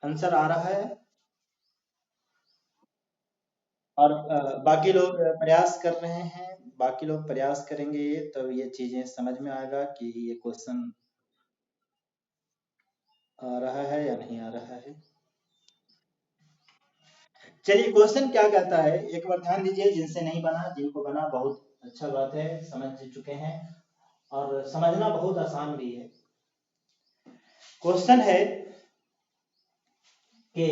Answer आ रहा है? और बाकी लोग प्रयास कर रहे हैं, बाकी लोग प्रयास करेंगे तो ये चीजें समझ में आएगा कि ये क्वेश्चन आ रहा है या नहीं आ रहा है। चलिए क्वेश्चन क्या कहता है एक बार ध्यान दीजिए, जिनसे नहीं बना, जिनको बना बहुत अच्छा बात है, समझ चुके हैं और समझना बहुत आसान भी है। क्वेश्चन है कि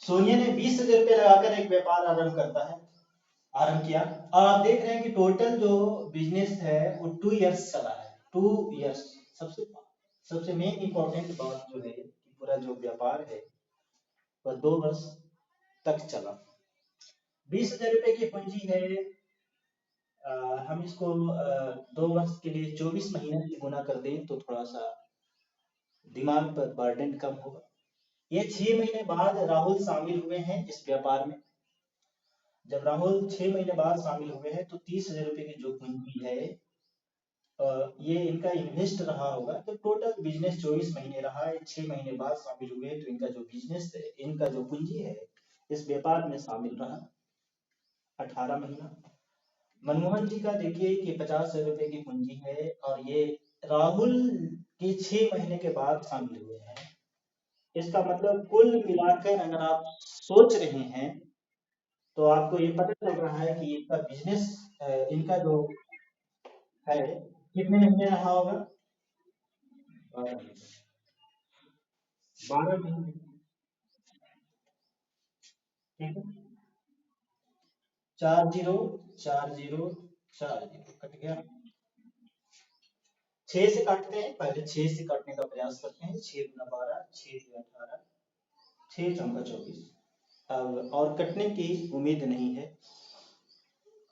सोनिया ने 20,000 रुपये लगाकर एक व्यापार आरंभ किया और आप देख रहे हैं कि टोटल जो बिजनेस है वो 2 इयर्स चला है। 2 इयर्स सबसे सबसे मेन इंपॉर्टेंट बात जो है कि पूरा जो व्यापार है वह 2 वर्ष तक चला। 20,000 रुपये की पूंजी है। हम इसको 2 वर्ष के लिए 24 महीने से गुना कर दें तो थोड़ा सा दिमाग पर बर्डन कम होगा। ये 6 महीने बाद राहुल शामिल हुए हैं इस व्यापार में। जब राहुल 6 महीने बाद शामिल हुए हैं तो 30,000 रुपये की जो पूंजी है ये इनका इन्वेस्ट रहा होगा। तो टोटल बिजनेस 24 महीने रहा है, 6 महीने बाद शामिल हुए तो इनका जो बिजनेस है, इनका जो पूंजी है इस व्यापार में शामिल रहा 18 महीना। मनमोहन जी का देखिए कि 50,000 रुपये की पूंजी है और ये राहुल के 6 महीने के बाद शामिल हुए हैं। इसका मतलब कुल मिलाकर अगर आप सोच रहे हैं तो आपको ये पता चल रहा है कि इनका बिजनेस, इनका जो है कितने महीने रहा होगा? 12 महीने। ठीक है, 40 40 40 कट गया। 6 से काटते हैं, पहले 6 से काटने का प्रयास करते हैं। 6 गुना 12, 6 गुना 18, 6 चौका 24। अब और कटने की उम्मीद नहीं है,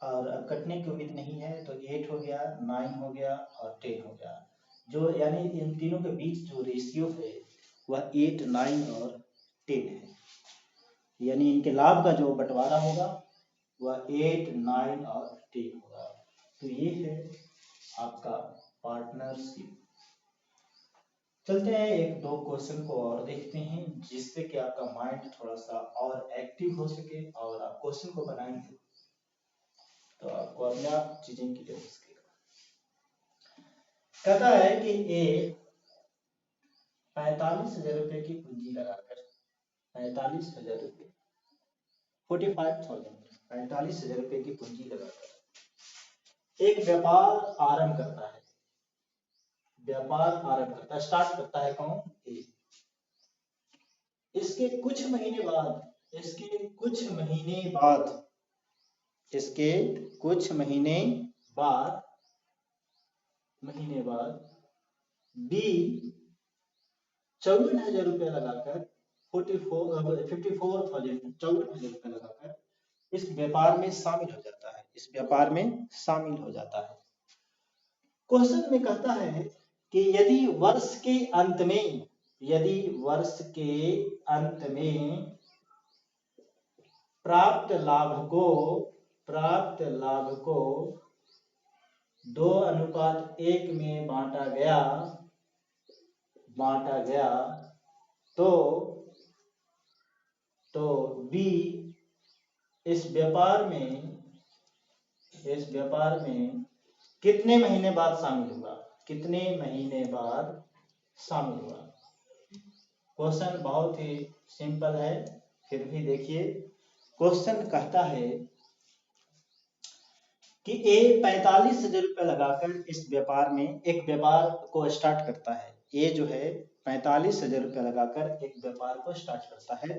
और अब कटने की उम्मीद नहीं है तो 8 हो गया, 9 हो गया और 10 हो गया। जो यानी इन तीनों के बीच जो रेशियो है वह 8, 9 और 10 है। यानी इनके लाभ का जो बंटवारा होगा वह 8, 9 और 10 होगा। तो ये है आपका पार्टनरशिप। चलते हैं एक दो क्वेश्चन को और देखते हैं जिससे कि आपका माइंड थोड़ा सा और एक्टिव हो सके और आप क्वेश्चन को बनाएंगे तो आपको अपने आप चीजें क्लियर हो सकेगा। कहता है कि ए 45,000 रुपये की पूंजी लगाकर 45,000 रुपये 45,000 45,000 रुपये की पूंजी लगाकर एक व्यापार आरंभ करता है। व्यापार आरंभ करता है, स्टार्ट करता है कौन? ए। इसके कुछ महीने बाद इसके कुछ महीने बाद इसके कुछ बाद महीने बाद बी 54,000 रुपये लगाकर 54,000 54,000 रुपये लगाकर इस व्यापार में शामिल हो जाता है। इस व्यापार में शामिल हो जाता है। क्वेश्चन में कहता है कि यदि वर्ष के अंत में प्राप्त लाभ को 2:1 में बांटा गया तो बी इस व्यापार में कितने महीने बाद शामिल हुआ? कितने महीने बाद शामिल हुआ? क्वेश्चन बहुत ही सिंपल है, फिर भी देखिए। क्वेश्चन कहता है कि ए 45,000 रुपये लगाकर इस व्यापार में एक व्यापार को स्टार्ट करता है। ए जो है 45,000 रुपये लगाकर एक व्यापार को स्टार्ट करता है।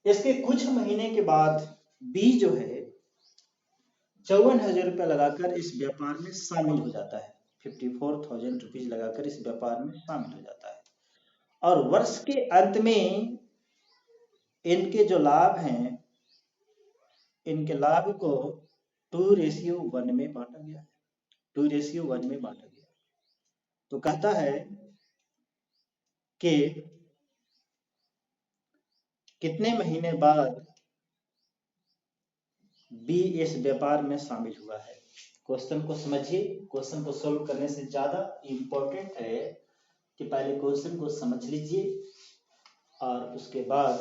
इसके कुछ महीने के बाद बी जो है 54,000 रुपये लगाकर इस व्यापार में शामिल हो जाता है। 54,000 रुपीज लगाकर इस व्यापार में शामिल हो जाता है और वर्ष के अंत में इनके जो लाभ हैं, इनके लाभ को 2:1 में बांटा गया है। 2:1 में बांटा गया। तो कहता है कि कितने महीने बाद बी इस व्यापार में शामिल हुआ है। क्वेश्चन को समझिए। क्वेश्चन को सोल्व करने से ज्यादा इंपॉर्टेंट है कि पहले क्वेश्चन को समझ लीजिए और उसके बाद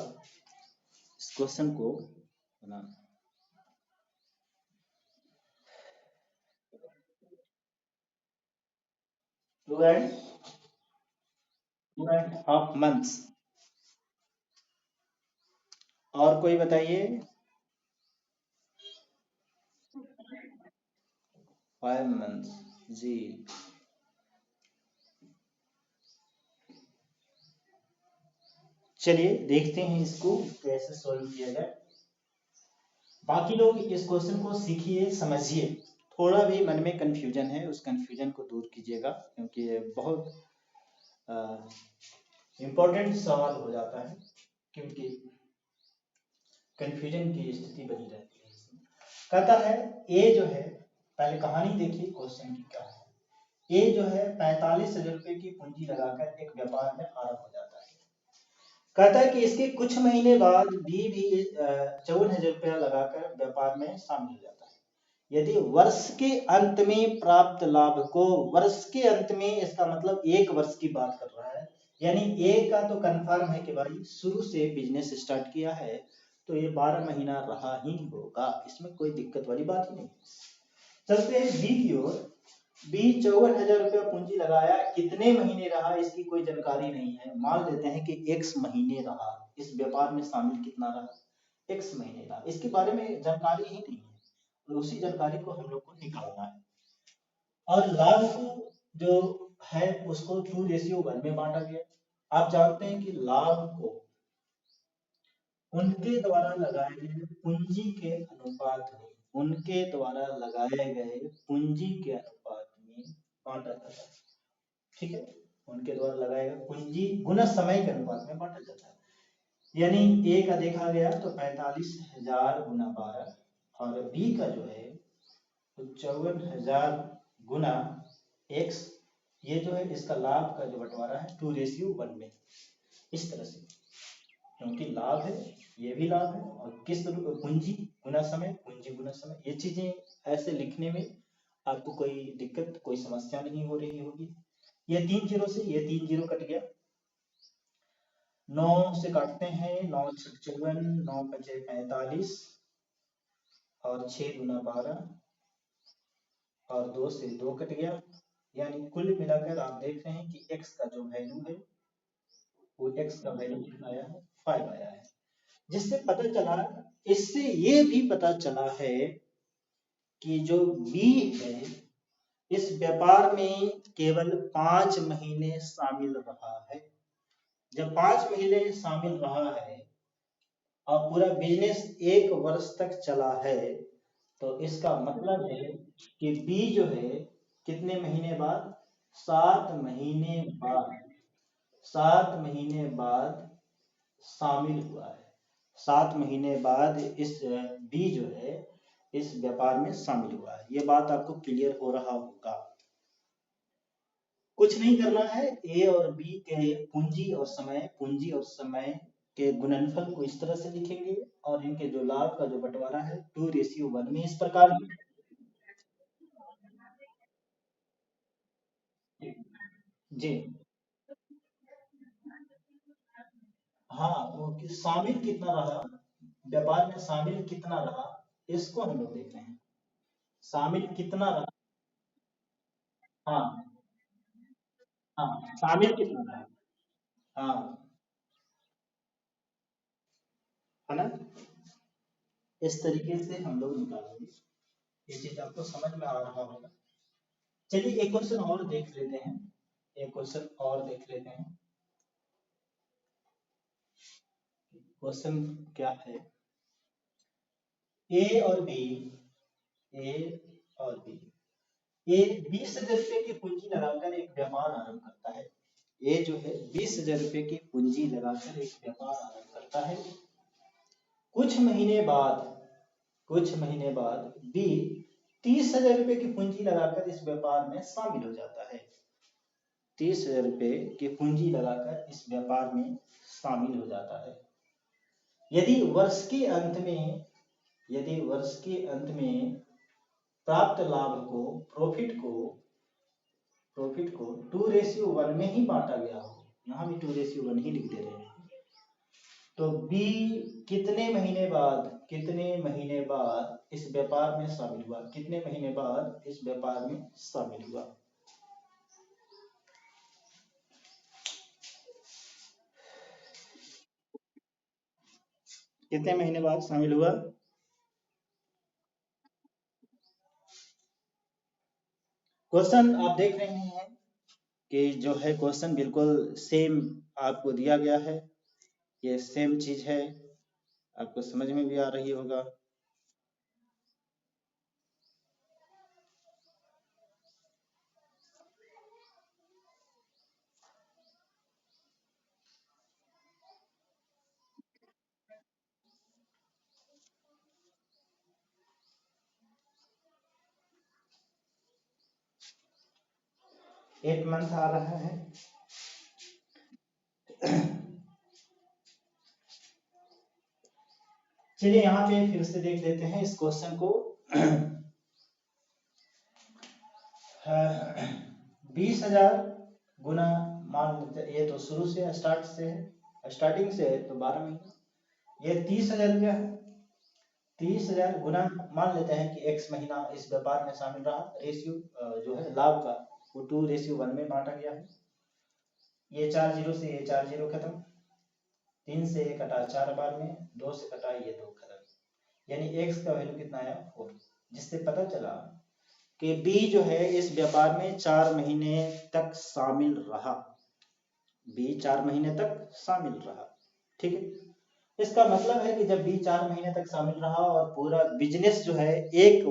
इस क्वेश्चन को बनाना। Two and half months. और कोई बताइए। 5 मंथ्स जी। चलिए देखते हैं इसको कैसे सॉल्व किया जाए। बाकी लोग इस क्वेश्चन को सीखिए, समझिए। थोड़ा भी मन में कंफ्यूजन है उस कंफ्यूजन को दूर कीजिएगा, क्योंकि ये बहुत इम्पोर्टेंट सवाल हो जाता है, क्योंकि कंफ्यूजन की स्थिति बनी रहती है इसमें। कहता है ए जो है, पहले कहानी देखिए क्वेश्चन की क्या है। ए जो है 45,000 रुपए की पूंजी लगाकर एक व्यापार में आरंभ हो जाता है। कहता है कि इसके कुछ महीने बाद बी भी 54,000 रुपया लगाकर व्यापार में शामिल हो जाता है। यदि वर्ष के अंत में प्राप्त लाभ को, वर्ष के अंत में इसका मतलब 1 वर्ष की बात कर रहा है, यानी ए का तो कंफर्म है कि भाई शुरू से बिजनेस स्टार्ट किया है तो ये 12 महीना रहा ही होगा, इसमें कोई दिक्कत वाली बात ही नहीं। चलते हैं बी की ओर। बी 54,000 रुपया पूंजी लगाया, कितने महीने रहा इसकी कोई जानकारी नहीं है। मान लेते हैं कि x महीने रहा, इस व्यापार में शामिल कितना रहा, x महीने रहा, इसके बारे में जानकारी ही नहीं है, तो उसी जानकारी को हम लोग को निकालना है। और लाभ को जो है उसको 2:1 में बांटा गया। आप जानते हैं कि लाभ को उनके द्वारा लगाए गए पूंजी के अनुपात में, उनके द्वारा लगाए गए पूंजी के अनुपात में बांटा जाता है। ठीक है, उनके द्वारा लगाए गए पूंजी गुना समय के अनुपात में बांटा जाता है। यानी ए का देखा गया तो 45,000 गुना 12, और बी का जो है तो 54,000 गुना x, ये जो है इसका लाभ का जो बंटवारा है 2:1 में, इस तरह से, क्योंकि लाभ है, ये भी लाभ है, और किस पूंजी गुना समय, पूंजी गुना समय, ये चीजें ऐसे लिखने में आपको कोई दिक्कत, कोई समस्या नहीं हो रही होगी। ये 3 जीरो से ये 3 जीरो कट गया, 9 से काटते हैं, 9 छक 54, 9 पचे 45, और 6 गुना 12, और 2 से 2 कट गया। यानी कुल मिलाकर आप देख रहे हैं कि x का जो वैल्यू है वो x का वैल्यू कितना आया है, 5 आया है। जिससे पता चला, इससे ये भी पता चला है कि जो बी है इस व्यापार में केवल 5 महीने शामिल रहा है। जब 5 महीने शामिल रहा है और पूरा बिजनेस 1 वर्ष तक चला है, तो इसका मतलब है कि बी जो है कितने महीने बाद, 7 महीने बाद, 7 महीने बाद शामिल हुआ है। 7 महीने बाद इस बी जो है इस व्यापार में शामिल हुआ है। ये बात आपको क्लियर हो रहा होगा। कुछ नहीं करना है, ए और बी के पूंजी और समय, पूंजी और समय के गुणनफल को इस तरह से लिखेंगे, और इनके जो लाभ का जो बंटवारा है 2:1 में इस प्रकार। जी हाँ, वो शामिल कितना रहा, व्यापार में शामिल कितना रहा, इसको हम लोग देख रहे हैं, शामिल कितना रहा। हाँ हाँ, शामिल कितना रहा। हाँ, है ना, इस तरीके से हम लोग निकालेंगे। ये चीज आपको समझ में आ रहा होगा। चलिए एक क्वेश्चन और देख लेते हैं, एक क्वेश्चन और देख लेते हैं। क्वेश्चन क्या है, ए और बी, ए और बी, ए 20,000 रुपए की पूंजी लगाकर एक व्यापार आरंभ करता है। ए जो है 20,000 रुपए की पूंजी लगाकर एक व्यापार आरंभ करता है। कुछ महीने बाद, कुछ महीने बाद बी 30,000 रुपए की पूंजी लगाकर इस व्यापार में शामिल हो जाता है। 30,000 रुपए की पूंजी लगाकर इस व्यापार में शामिल हो जाता है। यदि वर्ष के अंत में, यदि वर्ष के अंत में प्राप्त लाभ को, प्रॉफिट को 2:1 में ही बांटा गया हो, यहाँ भी 2:1 ही लिख दे रहे हैं, तो बी कितने महीने बाद इस व्यापार में शामिल हुआ, कितने महीने बाद इस व्यापार में शामिल हुआ? कितने महीने बाद शामिल हुआ? क्वेश्चन आप देख रहे हैं कि जो है क्वेश्चन बिल्कुल सेम आपको दिया गया है, ये सेम चीज है, आपको समझ में भी आ रही होगा। 8 मंथ आ रहा है। चलिए यहाँ पे फिर से देख लेते हैं इस क्वेश्चन को। 20,000 गुना, मान लेते ये तो शुरू से स्टार्ट से है, स्टार्टिंग से है तो 12 महीने, ये 30,000 रुपया है। 30,000 गुना, मान लेते हैं कि x महीना इस व्यापार में शामिल रहा, रेशियो जो है लाभ का वो 2:1 में बांटा गया है। ये 4 जीरो से ये 4 जीरो खत्म, 3 से ये कटा 4 बार में, 2 से कटा ये 2 खत्म, यानी x का वैल्यू कितना आया 4, जिससे पता चला कि b जो है इस व्यापार में 4 महीने तक शामिल रहा, b 4 महीने तक शामिल रहा। ठीक है, इसका मतलब है कि जब b 4 महीने तक शामिल रहा और पूरा बिजनेस जो है 1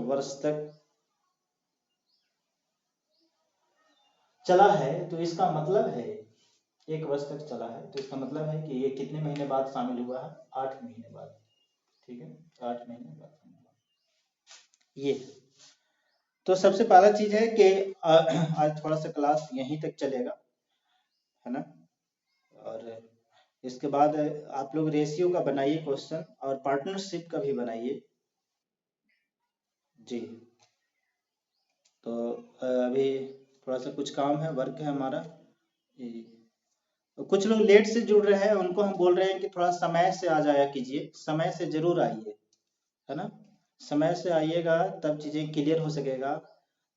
वर्ष तक चला है, तो इसका मतलब है 1 वर्ष तक चला है, तो इसका मतलब है कि ये कितने महीने बाद शामिल हुआ है? 8 महीने बाद। ठीक है, 8 महीने बाद शामिल हुआ। ये तो सबसे पहला चीज है कि आज थोड़ा सा क्लास यहीं तक चलेगा, है ना। और इसके बाद आप लोग रेशियो का बनाइए क्वेश्चन, और पार्टनरशिप का भी बनाइए। जी, तो अभी थोड़ा सा कुछ काम है, वर्क है हमारा। जी, तो कुछ लोग लेट से जुड़ रहे हैं, उनको हम बोल रहे हैं कि थोड़ा समय से आ जाया कीजिए, समय से जरूर आइए, है ना। समय से आइएगा तब चीजें क्लियर हो सकेगा।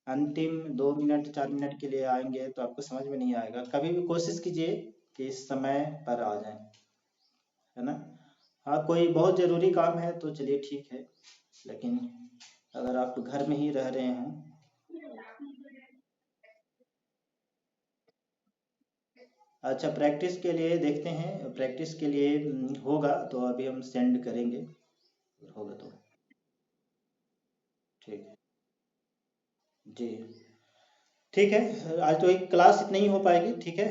अंतिम 2 मिनट 4 मिनट के लिए आएंगे तो आपको समझ में नहीं आएगा। कभी भी कोशिश कीजिए कि इस समय पर आ जाएं, है ना। हाँ, कोई बहुत जरूरी काम है तो चलिए ठीक है, लेकिन अगर आप घर में ही रह रहे हैं। अच्छा, प्रैक्टिस के लिए देखते हैं, प्रैक्टिस के लिए होगा तो अभी हम सेंड करेंगे, अगर होगा तो। ठीक है जी, ठीक है। आज तो एक क्लास इतनी ही हो पाएगी, ठीक है।